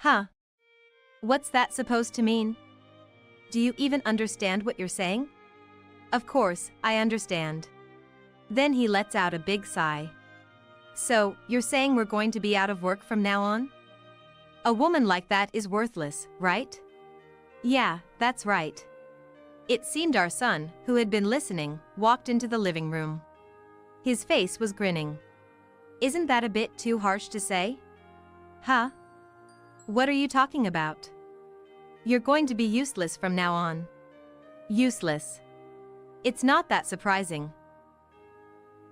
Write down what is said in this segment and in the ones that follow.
Huh? What's that supposed to mean? Do you even understand what you're saying? Of course, I understand. Then he lets out a big sigh. So, you're saying we're going to be out of work from now on? A woman like that is worthless, right? Yeah, that's right. It seemed our son, who had been listening, walked into the living room. His face was grinning. Isn't that a bit too harsh to say? Huh? What are you talking about? You're going to be useless from now on. Useless. It's not that surprising.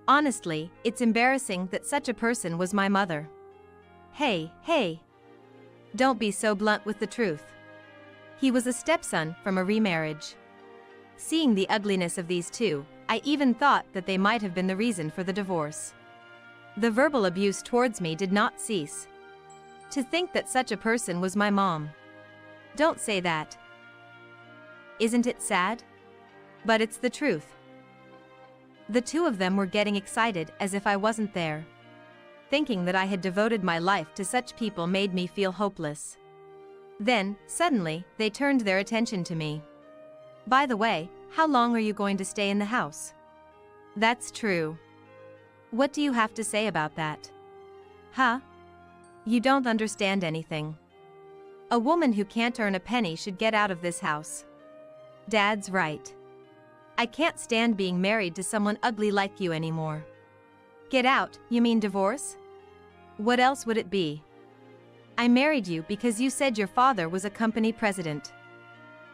Honestly, it's embarrassing that such a person was my mother. Hey. Don't be so blunt with the truth. He was a stepson from a remarriage. Seeing the ugliness of these two, I even thought that they might have been the reason for the divorce. The verbal abuse towards me did not cease. To think that such a person was my mom. Don't say that. Isn't it sad? But it's the truth. The two of them were getting excited as if I wasn't there. Thinking that I had devoted my life to such people made me feel hopeless. Then, suddenly, they turned their attention to me. By the way, how long are you going to stay in the house? That's true. What do you have to say about that? Huh? You don't understand anything. A woman who can't earn a penny should get out of this house. Dad's right. I can't stand being married to someone ugly like you anymore. Get out, you mean divorce? What else would it be? I married you because you said your father was a company president.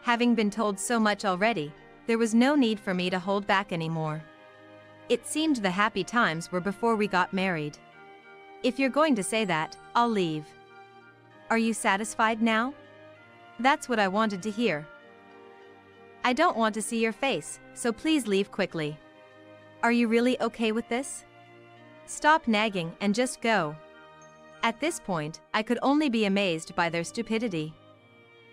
Having been told so much already, there was no need for me to hold back anymore. It seemed the happy times were before we got married. If you're going to say that, I'll leave. Are you satisfied now? That's what I wanted to hear. I don't want to see your face, so please leave quickly. Are you really okay with this? Stop nagging and just go. At this point, I could only be amazed by their stupidity.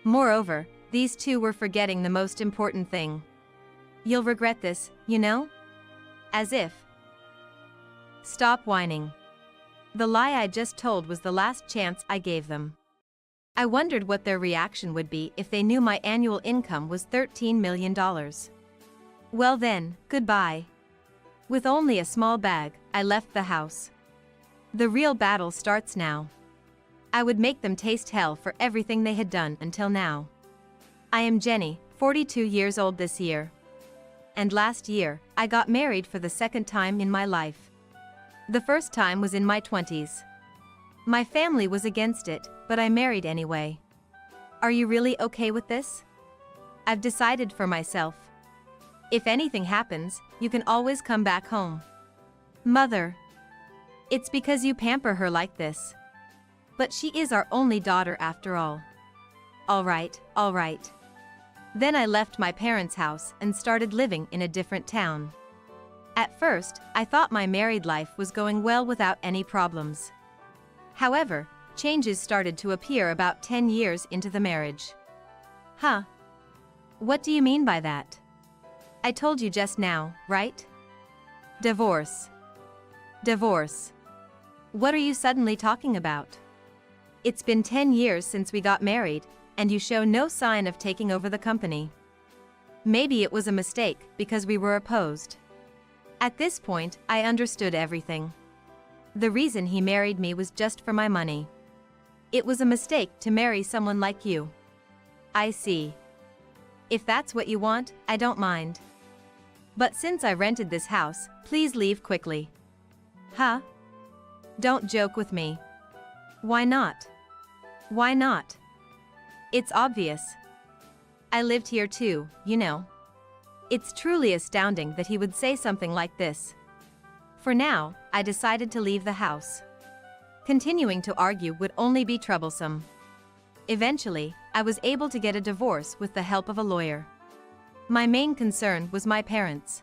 Moreover, these two were forgetting the most important thing. You'll regret this, you know? As if. Stop whining. The lie I just told was the last chance I gave them. I wondered what their reaction would be if they knew my annual income was $13 million. Well then, goodbye. With only a small bag, I left the house. The real battle starts now. I would make them taste hell for everything they had done until now. I am Jenny, 42 years old this year. And last year, I got married for the second time in my life. The first time was in my 20s. My family was against it, but I married anyway. Are you really okay with this? I've decided for myself. If anything happens, you can always come back home. Mother. It's because you pamper her like this. But she is our only daughter after all. All right. Then I left my parents' house and started living in a different town. At first, I thought my married life was going well without any problems. However, changes started to appear about 10 years into the marriage. Huh? What do you mean by that? I told you just now, right? Divorce. What are you suddenly talking about? It's been 10 years since we got married, and you show no sign of taking over the company. Maybe it was a mistake because we were opposed. At this point, I understood everything. The reason he married me was just for my money. It was a mistake to marry someone like you. I see. If that's what you want, I don't mind. But since I rented this house, please leave quickly. Huh? Don't joke with me. Why not? Why not? It's obvious. I lived here too, you know. It's truly astounding that he would say something like this. For now, I decided to leave the house. Continuing to argue would only be troublesome. Eventually, I was able to get a divorce with the help of a lawyer. My main concern was my parents.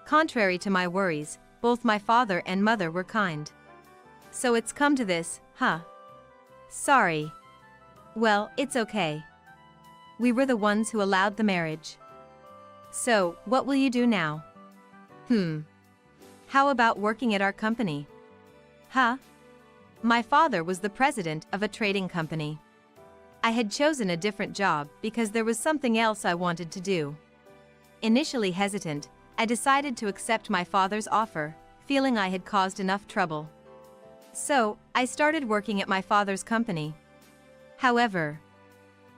Contrary to my worries, both my father and mother were kind. So it's come to this, huh? Sorry. Well, it's okay. We were the ones who allowed the marriage. So, what will you do now? How about working at our company? Huh? My father was the president of a trading company. I had chosen a different job because there was something else I wanted to do. Initially hesitant, I decided to accept my father's offer, feeling I had caused enough trouble. So, I started working at my father's company. However,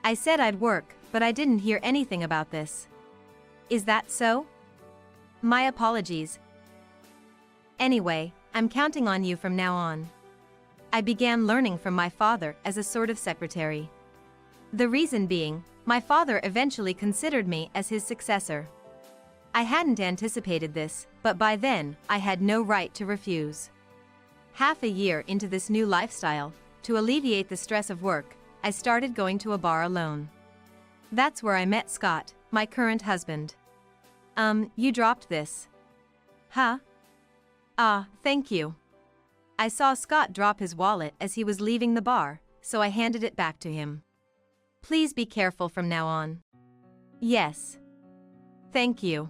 I said I'd work, but I didn't hear anything about this. Is that so? My apologies. Anyway, I'm counting on you from now on. I began learning from my father as a sort of secretary. The reason being, my father eventually considered me as his successor. I hadn't anticipated this, but by then, I had no right to refuse. Half a year into this new lifestyle, to alleviate the stress of work, I started going to a bar alone. That's where I met Scott, my current husband. You dropped this. Huh? Ah, thank you. I saw Scott drop his wallet as he was leaving the bar, so I handed it back to him. Please be careful from now on. Yes. Thank you.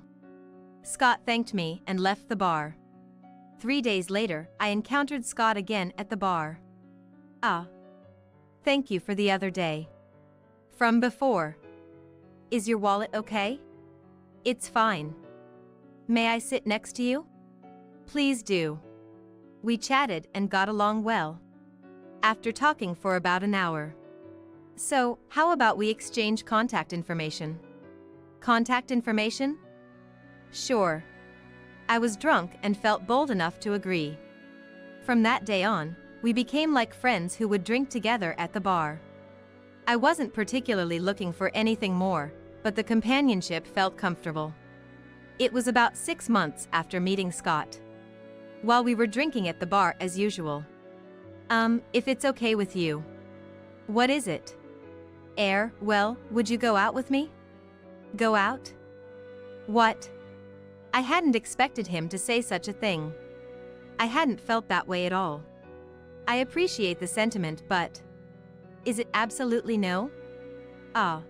Scott thanked me and left the bar. 3 days later, I encountered Scott again at the bar. Ah. Thank you for the other day. From before. Is your wallet okay? It's fine. May I sit next to you? Please do. We chatted and got along well. After talking for about an hour. So, how about we exchange contact information? Contact information? Sure. I was drunk and felt bold enough to agree. From that day on, we became like friends who would drink together at the bar. I wasn't particularly looking for anything more, but the companionship felt comfortable. It was about 6 months after meeting Scott. While we were drinking at the bar as usual. If it's okay with you. What is it? Well, would you go out with me? Go out? What? I hadn't expected him to say such a thing. I hadn't felt that way at all. I appreciate the sentiment, but... Is it absolutely no? Ah.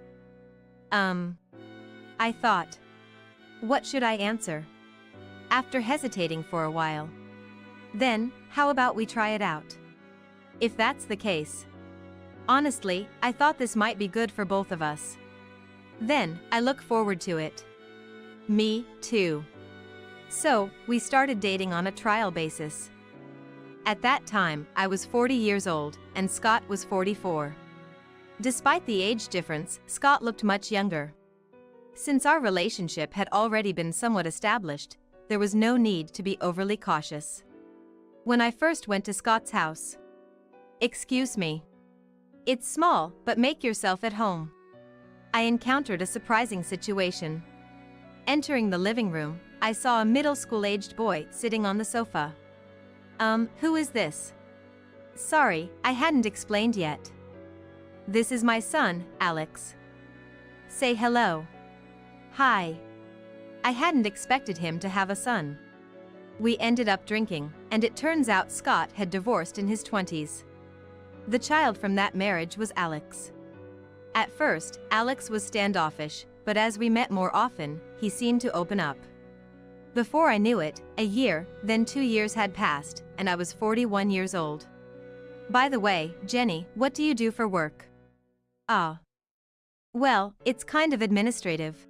I thought. What should I answer? After hesitating for a while. Then, how about we try it out? If that's the case. Honestly, I thought this might be good for both of us. Then, I look forward to it. Me, too. So, we started dating on a trial basis. At that time, I was 40 years old, and Scott was 44. Despite the age difference, Scott looked much younger. Since our relationship had already been somewhat established, there was no need to be overly cautious. When I first went to Scott's house. Excuse me. It's small, but make yourself at home. I encountered a surprising situation. Entering the living room, I saw a middle school-aged boy sitting on the sofa. Who is this? Sorry, I hadn't explained yet. This is my son, Alex. Say hello. Hi. I hadn't expected him to have a son. We ended up drinking, and it turns out Scott had divorced in his 20s. The child from that marriage was Alex. At first, Alex was standoffish, but as we met more often, he seemed to open up. Before I knew it, a year, then 2 years had passed, and I was 41 years old. By the way, Jenny, what do you do for work? Ah. Well, it's kind of administrative.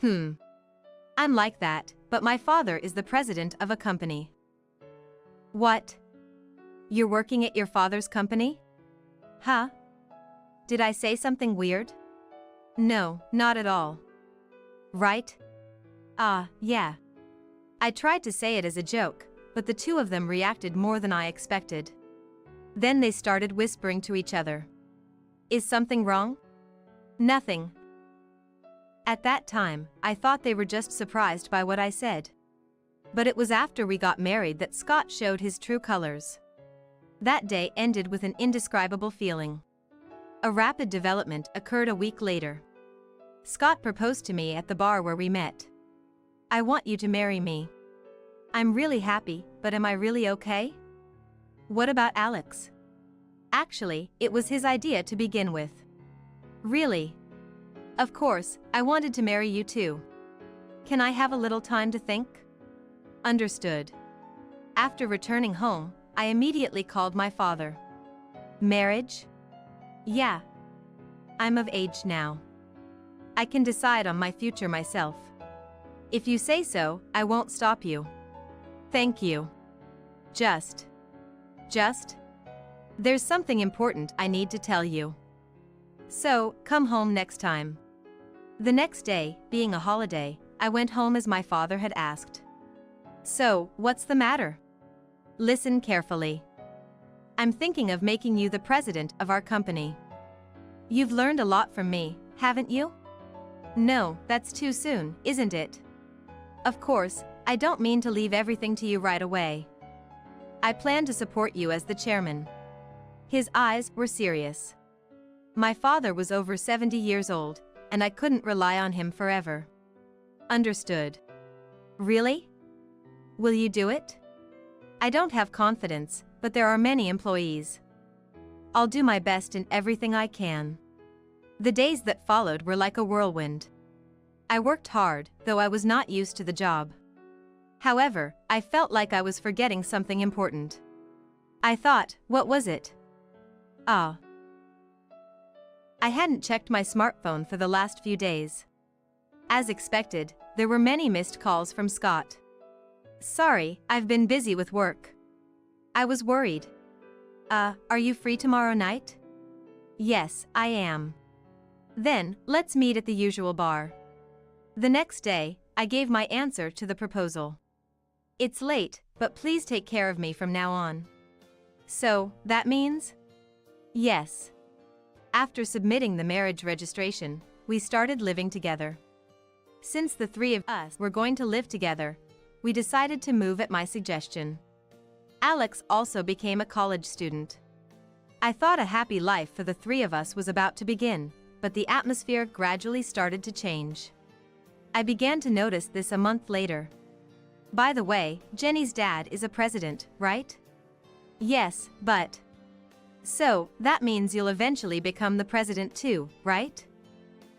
I'm like that, but my father is the president of a company. What? You're working at your father's company? Huh? Did I say something weird? No, not at all. Right? Ah, yeah. I tried to say it as a joke, but the two of them reacted more than I expected. Then they started whispering to each other. Is something wrong? Nothing. At that time, I thought they were just surprised by what I said. But it was after we got married that Scott showed his true colors. That day ended with an indescribable feeling. A rapid development occurred a week later. Scott proposed to me at the bar where we met. I want you to marry me. I'm really happy, but am I really okay? What about Alex? Actually, it was his idea to begin with. Really? Of course, I wanted to marry you too. Can I have a little time to think? Understood. After returning home, I immediately called my father. Marriage? Yeah. I'm of age now. I can decide on my future myself. If you say so, I won't stop you. Thank you. Just. There's something important I need to tell you. So, come home next time. The next day, being a holiday, I went home as my father had asked. So, what's the matter? Listen carefully. I'm thinking of making you the president of our company. You've learned a lot from me, haven't you? No, that's too soon, isn't it? Of course, I don't mean to leave everything to you right away. I plan to support you as the chairman. His eyes were serious. My father was over 70 years old, and I couldn't rely on him forever. Understood. Really? Will you do it? I don't have confidence, but there are many employees. I'll do my best in everything I can. The days that followed were like a whirlwind. I worked hard, though I was not used to the job. However, I felt like I was forgetting something important. I thought, what was it? I hadn't checked my smartphone for the last few days. As expected, there were many missed calls from Scott. Sorry, I've been busy with work. I was worried. Are you free tomorrow night? Yes, I am. Then, let's meet at the usual bar. The next day, I gave my answer to the proposal. It's late, but please take care of me from now on. So, that means? Yes. After submitting the marriage registration, we started living together. Since the three of us were going to live together, we decided to move at my suggestion. Alex also became a college student. I thought a happy life for the three of us was about to begin, but the atmosphere gradually started to change. I began to notice this a month later. By the way, Jenny's dad is a president, right? Yes, but... So, that means you'll eventually become the president too, right?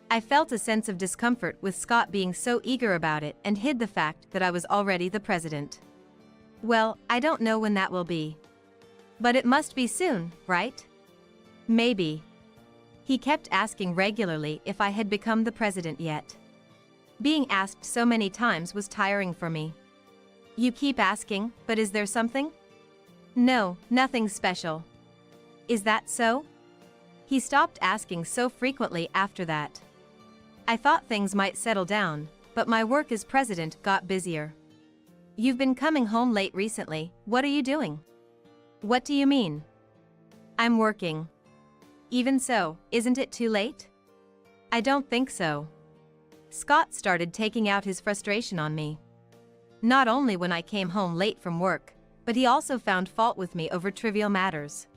I felt a sense of discomfort with Scott being so eager about it and hid the fact that I was already the president. Well, I don't know when that will be. But it must be soon, right? Maybe. He kept asking regularly if I had become the president yet. Being asked so many times was tiring for me. You keep asking, but is there something? No, nothing special. Is that so? He stopped asking so frequently after that. I thought things might settle down, but my work as president got busier. You've been coming home late recently, what are you doing? What do you mean? I'm working. Even so, isn't it too late? I don't think so. Scott started taking out his frustration on me. Not only when I came home late from work, but he also found fault with me over trivial matters.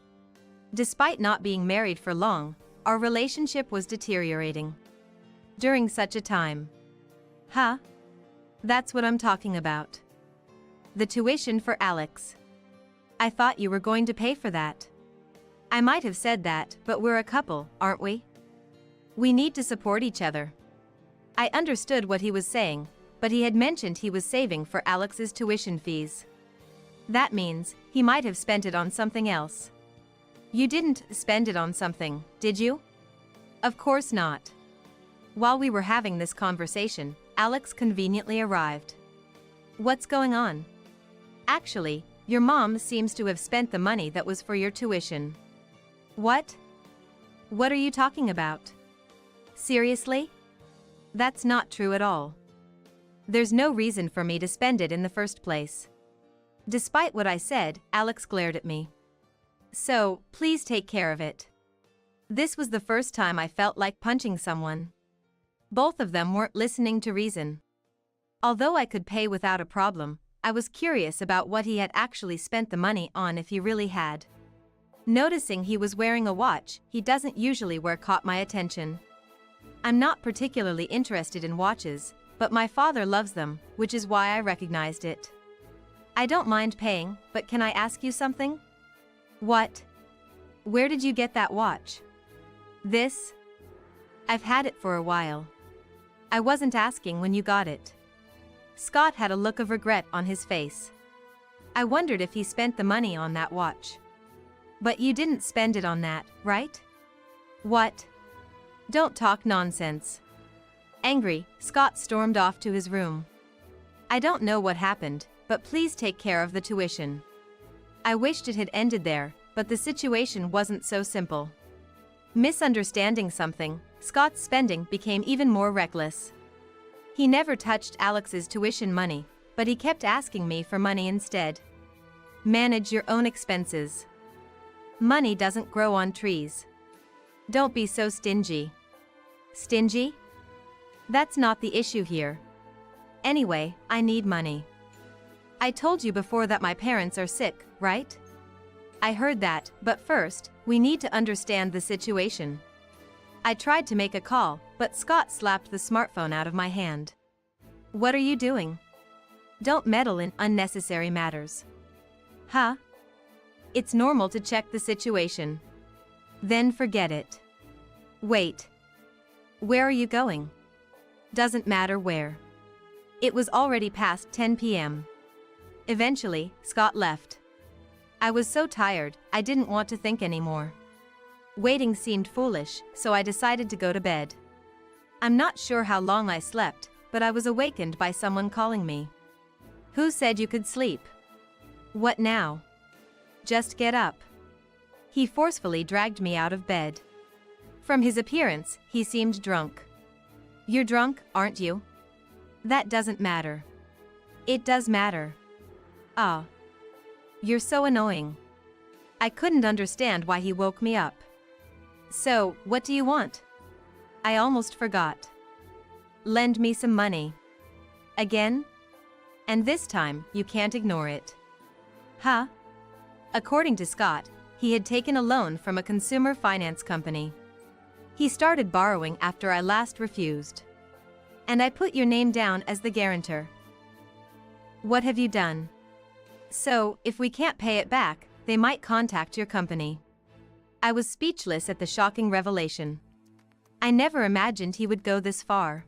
Despite not being married for long, our relationship was deteriorating. During such a time. That's what I'm talking about. The tuition for Alex. I thought you were going to pay for that. I might have said that, but we're a couple, aren't we? We need to support each other. I understood what he was saying, but he had mentioned he was saving for Alex's tuition fees. That means, he might have spent it on something else. You didn't spend it on something, did you? Of course not. While we were having this conversation, Alex conveniently arrived. What's going on? Actually, your mom seems to have spent the money that was for your tuition. What? What are you talking about? Seriously? That's not true at all. There's no reason for me to spend it in the first place. Despite what I said, Alex glared at me. So, please take care of it. This was the first time I felt like punching someone. Both of them weren't listening to reason. Although I could pay without a problem, I was curious about what he had actually spent the money on if he really had. Noticing he was wearing a watch he doesn't usually wear caught my attention. I'm not particularly interested in watches, but my father loves them, which is why I recognized it. I don't mind paying, but can I ask you something? What? Where did you get that watch? This? I've had it for a while. I wasn't asking when you got it. Scott had a look of regret on his face. I wondered if he spent the money on that watch. But you didn't spend it on that, right? What? Don't talk nonsense. Angry, Scott stormed off to his room. I don't know what happened, but please take care of the tuition. I wished it had ended there, but the situation wasn't so simple. Misunderstanding something, Scott's spending became even more reckless. He never touched Alex's tuition money, but he kept asking me for money instead. Manage your own expenses. Money doesn't grow on trees. Don't be so stingy. Stingy? That's not the issue here. Anyway, I need money. I told you before that my parents are sick, right? I heard that, but first, we need to understand the situation. I tried to make a call, but Scott slapped the smartphone out of my hand. What are you doing? Don't meddle in unnecessary matters. Huh? It's normal to check the situation. Then forget it. Wait. Where are you going? Doesn't matter where. It was already past 10 p.m. Eventually, Scott left. I was so tired, I didn't want to think anymore. Waiting seemed foolish, so I decided to go to bed. I'm not sure how long I slept, but I was awakened by someone calling me. Who said you could sleep? What now? Just get up. He forcefully dragged me out of bed. From his appearance, he seemed drunk. You're drunk, aren't you? That doesn't matter. It does matter. Ah. You're so annoying. I couldn't understand why he woke me up. So, what do you want? I almost forgot. Lend me some money. Again? And this time, you can't ignore it. Huh? According to Scott, he had taken a loan from a consumer finance company. He started borrowing after I last refused. And I put your name down as the guarantor. What have you done? So, if we can't pay it back, they might contact your company. I was speechless at the shocking revelation. I never imagined he would go this far.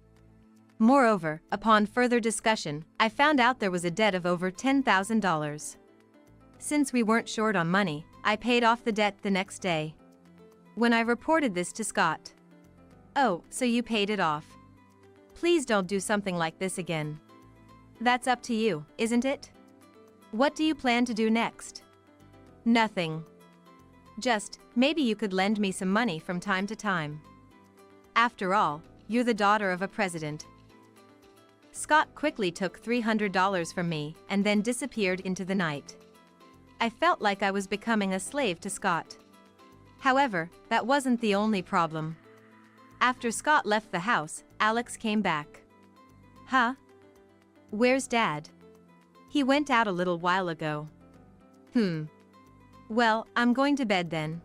Moreover, upon further discussion, I found out there was a debt of over $10,000. Since we weren't short on money, I paid off the debt the next day. When I reported this to Scott. Oh, so you paid it off. Please don't do something like this again. That's up to you, isn't it? What do you plan to do next? Nothing. Just, maybe you could lend me some money from time to time. After all, you're the daughter of a president. Scott quickly took $300 from me and then disappeared into the night. I felt like I was becoming a slave to Scott. However, that wasn't the only problem. After Scott left the house, Alex came back. Huh? Where's Dad? He went out a little while ago. Well, I'm going to bed then.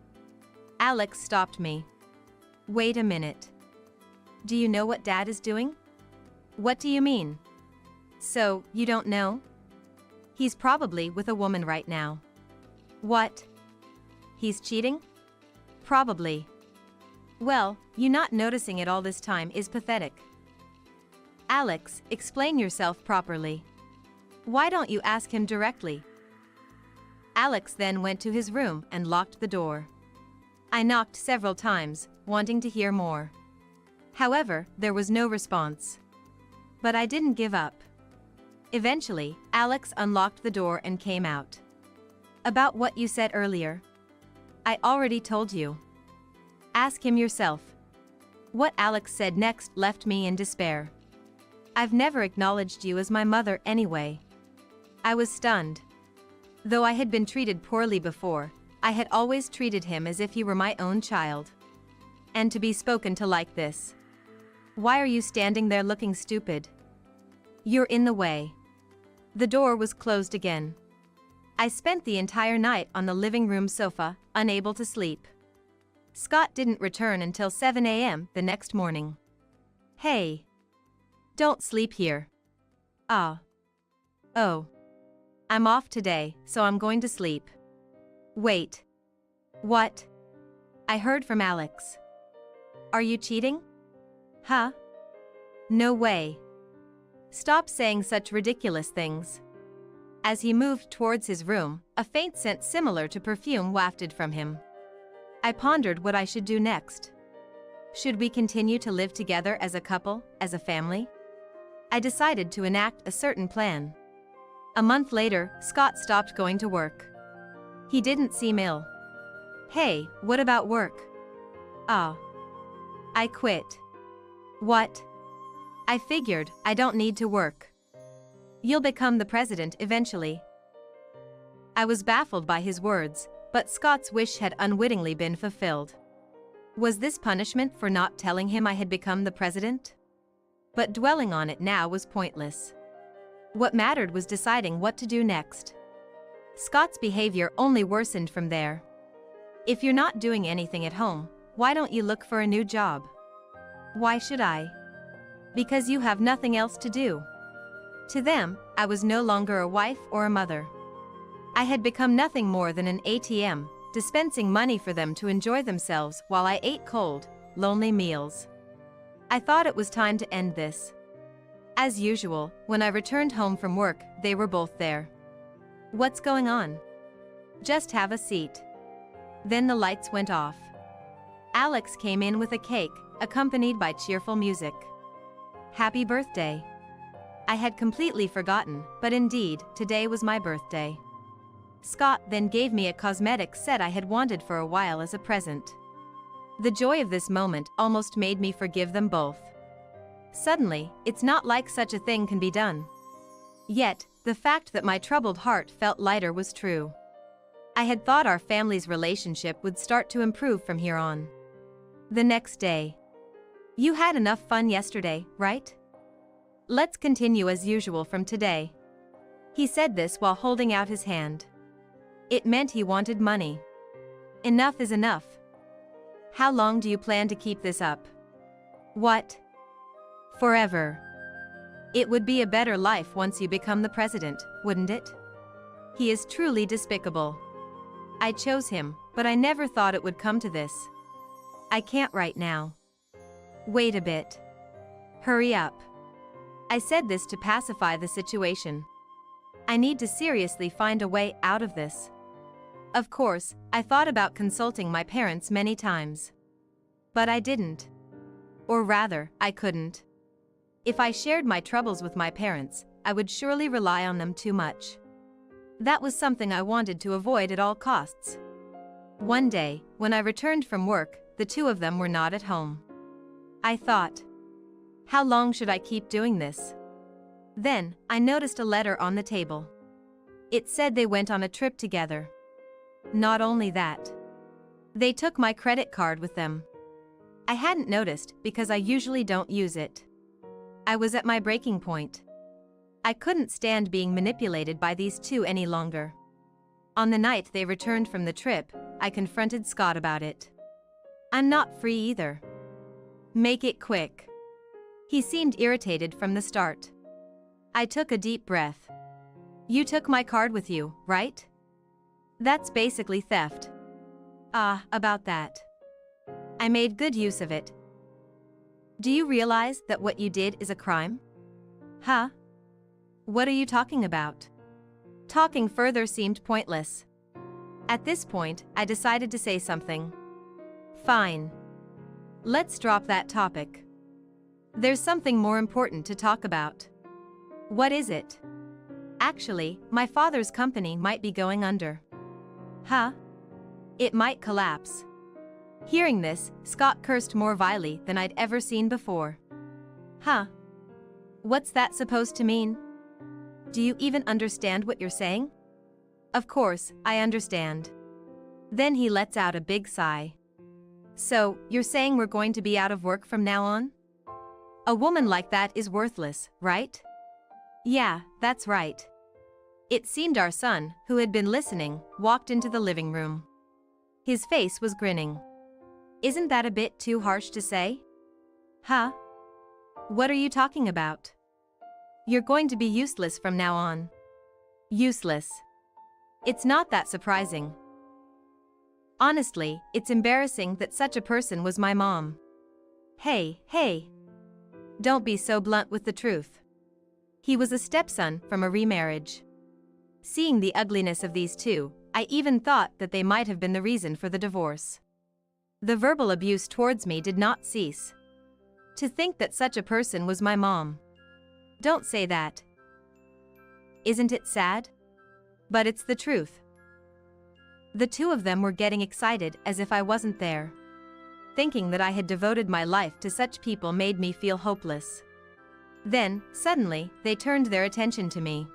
Alex stopped me. Wait a minute. Do you know what Dad is doing? What do you mean? So, you don't know? He's probably with a woman right now. What? He's cheating? Probably. Well, you not noticing it all this time is pathetic. Alex, explain yourself properly. Why don't you ask him directly? Alex then went to his room and locked the door. I knocked several times, wanting to hear more. However, there was no response. But I didn't give up. Eventually, Alex unlocked the door and came out. About what you said earlier. I already told you. Ask him yourself. What Alex said next left me in despair. I've never acknowledged you as my mother anyway. I was stunned. Though I had been treated poorly before, I had always treated him as if he were my own child. And to be spoken to like this. Why are you standing there looking stupid? You're in the way. The door was closed again. I spent the entire night on the living room sofa, unable to sleep. Scott didn't return until 7 a.m. the next morning. Hey. Don't sleep here. Ah. Oh. I'm off today, so I'm going to sleep. Wait. What? I heard from Alex. Are you cheating? Huh? No way. Stop saying such ridiculous things. As he moved towards his room, a faint scent similar to perfume wafted from him. I pondered what I should do next. Should we continue to live together as a couple, as a family? I decided to enact a certain plan. A month later, Scott stopped going to work. He didn't seem ill. Hey, what about work? Oh. I quit. What? I figured I don't need to work. You'll become the president eventually. I was baffled by his words, but Scott's wish had unwittingly been fulfilled. Was this punishment for not telling him I had become the president? But dwelling on it now was pointless. What mattered was deciding what to do next. Scott's behavior only worsened from there. If you're not doing anything at home, why don't you look for a new job? Why should I? Because you have nothing else to do. To them, I was no longer a wife or a mother. I had become nothing more than an ATM, dispensing money for them to enjoy themselves while I ate cold, lonely meals. I thought it was time to end this. As usual, when I returned home from work, they were both there. What's going on? Just have a seat. Then the lights went off. Alex came in with a cake, accompanied by cheerful music. Happy birthday. I had completely forgotten, but indeed, today was my birthday. Scott then gave me a cosmetic set I had wanted for a while as a present. The joy of this moment almost made me forgive them both. Suddenly, it's not like such a thing can be done. Yet, the fact that my troubled heart felt lighter was true. I had thought our family's relationship would start to improve from here on. The next day. You had enough fun yesterday, right? Let's continue as usual from today. He said this while holding out his hand. It meant he wanted money. Enough is enough. How long do you plan to keep this up? What? Forever. It would be a better life once you become the president, wouldn't it? He is truly despicable. I chose him, but I never thought it would come to this. I can't right now. Wait a bit. Hurry up. I said this to pacify the situation. I need to seriously find a way out of this. Of course, I thought about consulting my parents many times. But I didn't. Or rather, I couldn't. If I shared my troubles with my parents, I would surely rely on them too much. That was something I wanted to avoid at all costs. One day, when I returned from work, the two of them were not at home. I thought, how long should I keep doing this? Then, I noticed a letter on the table. It said they went on a trip together. Not only that, they took my credit card with them. I hadn't noticed because I usually don't use it. I was at my breaking point. I couldn't stand being manipulated by these two any longer. On the night they returned from the trip, I confronted Scott about it. I'm not free either. Make it quick. He seemed irritated from the start. I took a deep breath. You took my card with you, right? That's basically theft. About that. I made good use of it. Do you realize that what you did is a crime? Huh? What are you talking about? Talking further seemed pointless. At this point, I decided to say something. Fine. Let's drop that topic. There's something more important to talk about. What is it? Actually, my father's company might be going under. Huh? It might collapse. Hearing this, Scott cursed more vilely than I'd ever seen before. Huh? What's that supposed to mean? Do you even understand what you're saying? Of course, I understand. Then he lets out a big sigh. So, you're saying we're going to be out of work from now on? A woman like that is worthless, right? Yeah, that's right. It seemed our son, who had been listening, walked into the living room. His face was grinning. Isn't that a bit too harsh to say? Huh? What are you talking about? You're going to be useless from now on. Useless. It's not that surprising. Honestly, it's embarrassing that such a person was my mom. Hey. Don't be so blunt with the truth. He was a stepson from a remarriage. Seeing the ugliness of these two, I even thought that they might have been the reason for the divorce. The verbal abuse towards me did not cease. To think that such a person was my mom. Don't say that. Isn't it sad? But it's the truth. The two of them were getting excited as if I wasn't there. Thinking that I had devoted my life to such people made me feel hopeless. Then, suddenly, they turned their attention to me.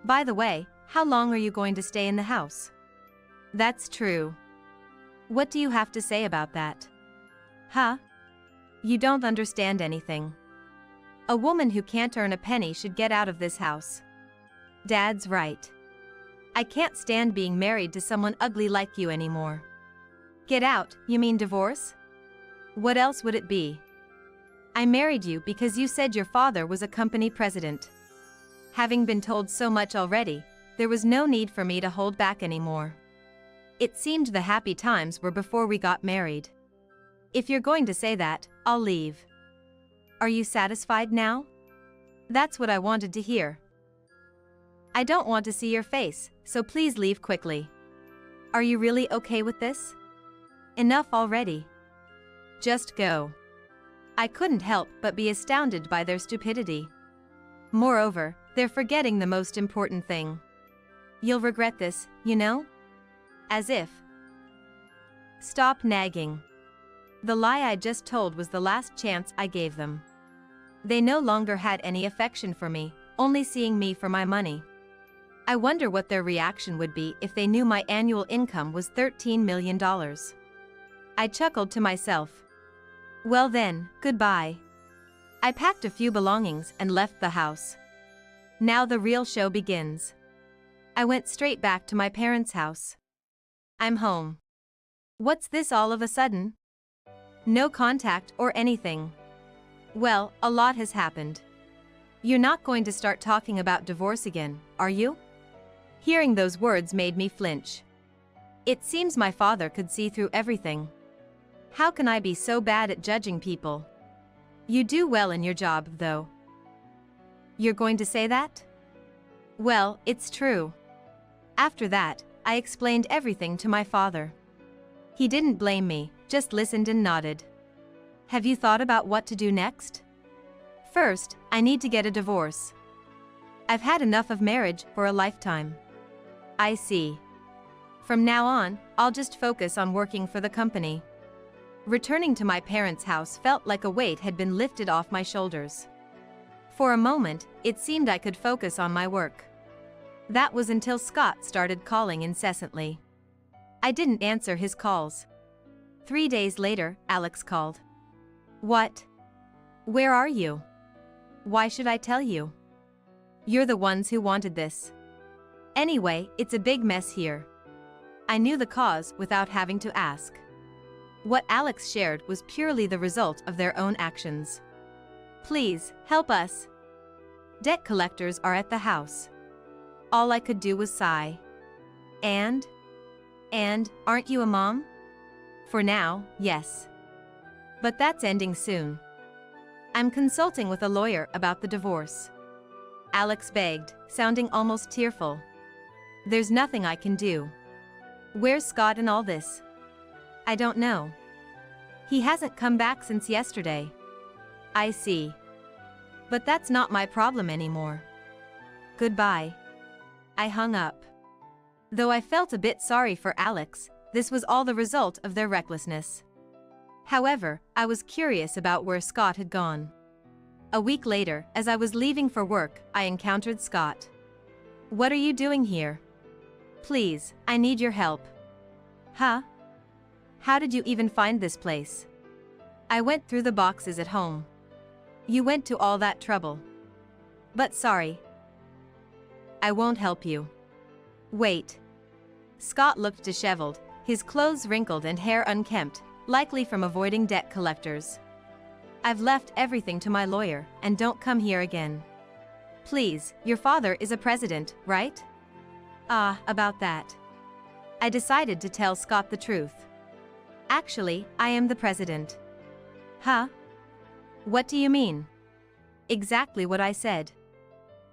By the way, how long are you going to stay in the house? That's true. What do you have to say about that? Huh? You don't understand anything. A woman who can't earn a penny should get out of this house. Dad's right. I can't stand being married to someone ugly like you anymore. Get out, you mean divorce? What else would it be? I married you because you said your father was a company president. Having been told so much already, there was no need for me to hold back anymore. It seemed the happy times were before we got married. If you're going to say that, I'll leave. Are you satisfied now? That's what I wanted to hear. I don't want to see your face, so please leave quickly. Are you really okay with this? Enough already. Just go. I couldn't help but be astounded by their stupidity. Moreover, they're forgetting the most important thing. You'll regret this, you know? As if. Stop nagging. The lie I just told was the last chance I gave them. They no longer had any affection for me, only seeing me for my money. I wonder what their reaction would be if they knew my annual income was $13 million. I chuckled to myself. Well then, goodbye. I packed a few belongings and left the house. Now the real show begins. I went straight back to my parents' house. I'm home. What's this all of a sudden? No contact or anything. Well, a lot has happened. You're not going to start talking about divorce again, are you? Hearing those words made me flinch. It seems my father could see through everything. How can I be so bad at judging people? You do well in your job, though. You're going to say that? Well, it's true. After that, I explained everything to my father. He didn't blame me, just listened and nodded. Have you thought about what to do next? First, I need to get a divorce. I've had enough of marriage for a lifetime. I see. From now on, I'll just focus on working for the company. Returning to my parents' house felt like a weight had been lifted off my shoulders. For a moment, it seemed I could focus on my work. That was until Scott started calling incessantly. I didn't answer his calls. 3 days later, Alex called. What? Where are you? Why should I tell you? You're the ones who wanted this. Anyway, it's a big mess here. I knew the cause without having to ask. What Alex shared was purely the result of their own actions. Please, help us. Debt collectors are at the house. All I could do was sigh. And, aren't you a mom? For now, yes. But that's ending soon. I'm consulting with a lawyer about the divorce. Alex begged, sounding almost tearful. There's nothing I can do. Where's Scott in all this? I don't know. He hasn't come back since yesterday. I see. But that's not my problem anymore. Goodbye. I hung up. Though I felt a bit sorry for Alex, this was all the result of their recklessness. However, I was curious about where Scott had gone. A week later, as I was leaving for work, I encountered Scott. What are you doing here? Please, I need your help. Huh? How did you even find this place? I went through the boxes at home. You went to all that trouble. But sorry. I won't help you. Wait. Scott looked disheveled, his clothes wrinkled and hair unkempt, likely from avoiding debt collectors. I've left everything to my lawyer, and don't come here again. Please, your father is a president, right? About that. I decided to tell Scott the truth. Actually, I am the president. Huh? What do you mean? Exactly what I said.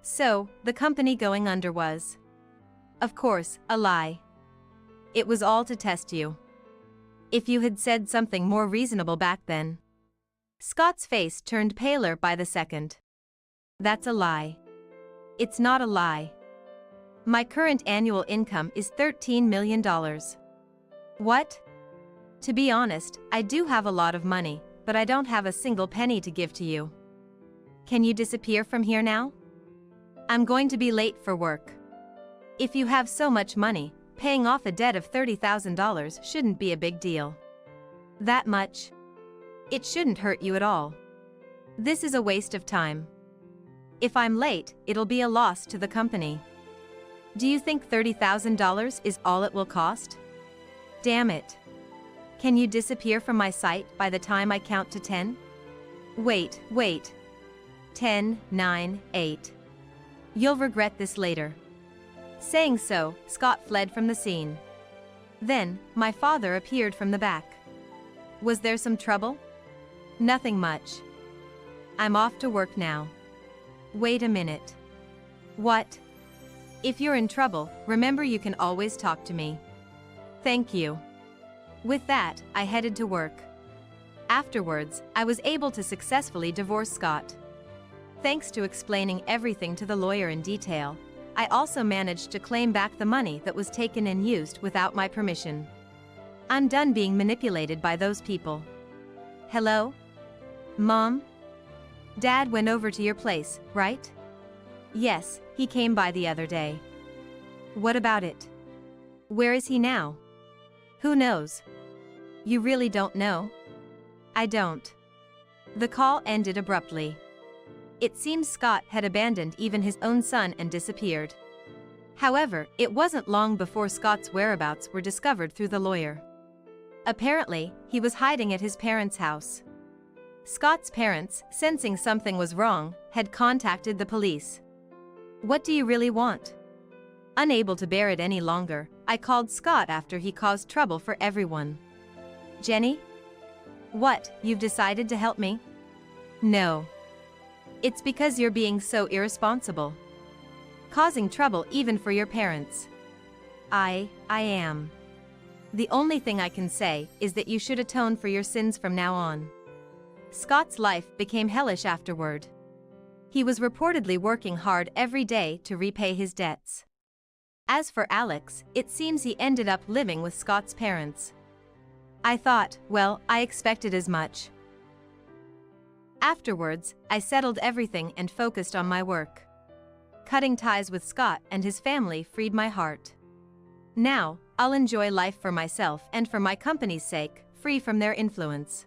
So, the company going under was, of course, a lie. It was all to test you. If you had said something more reasonable back then. Scott's face turned paler by the second. That's a lie. It's not a lie. My current annual income is $13 million. What? To be honest, I do have a lot of money, but I don't have a single penny to give to you. Can you disappear from here now? I'm going to be late for work. If you have so much money, paying off a debt of $30,000 shouldn't be a big deal. That much? It shouldn't hurt you at all. This is a waste of time. If I'm late, it'll be a loss to the company. Do you think $30,000 is all it will cost? Damn it. Can you disappear from my sight by the time I count to 10? Wait. 10, 9, 8. You'll regret this later. Saying so, Scott fled from the scene. Then, my father appeared from the back. Was there some trouble? Nothing much. I'm off to work now. Wait a minute. What? If you're in trouble, remember you can always talk to me. Thank you. With that, I headed to work. Afterwards, I was able to successfully divorce Scott. Thanks to explaining everything to the lawyer in detail, I also managed to claim back the money that was taken and used without my permission. I'm done being manipulated by those people. Hello? Mom? Dad went over to your place, right? Yes, he came by the other day. What about it? Where is he now? Who knows? You really don't know? I don't. The call ended abruptly. It seems Scott had abandoned even his own son and disappeared. However, it wasn't long before Scott's whereabouts were discovered through the lawyer. Apparently, he was hiding at his parents' house. Scott's parents, sensing something was wrong, had contacted the police. What do you really want? Unable to bear it any longer, I called Scott after he caused trouble for everyone. Jenny? What, you've decided to help me? No. It's because you're being so irresponsible. Causing trouble even for your parents. I am. The only thing I can say is that you should atone for your sins from now on. Scott's life became hellish afterward. He was reportedly working hard every day to repay his debts. As for Alex, it seems he ended up living with Scott's parents. I thought, well, I expected as much. Afterwards, I settled everything and focused on my work. Cutting ties with Scott and his family freed my heart. Now, I'll enjoy life for myself and for my company's sake, free from their influence.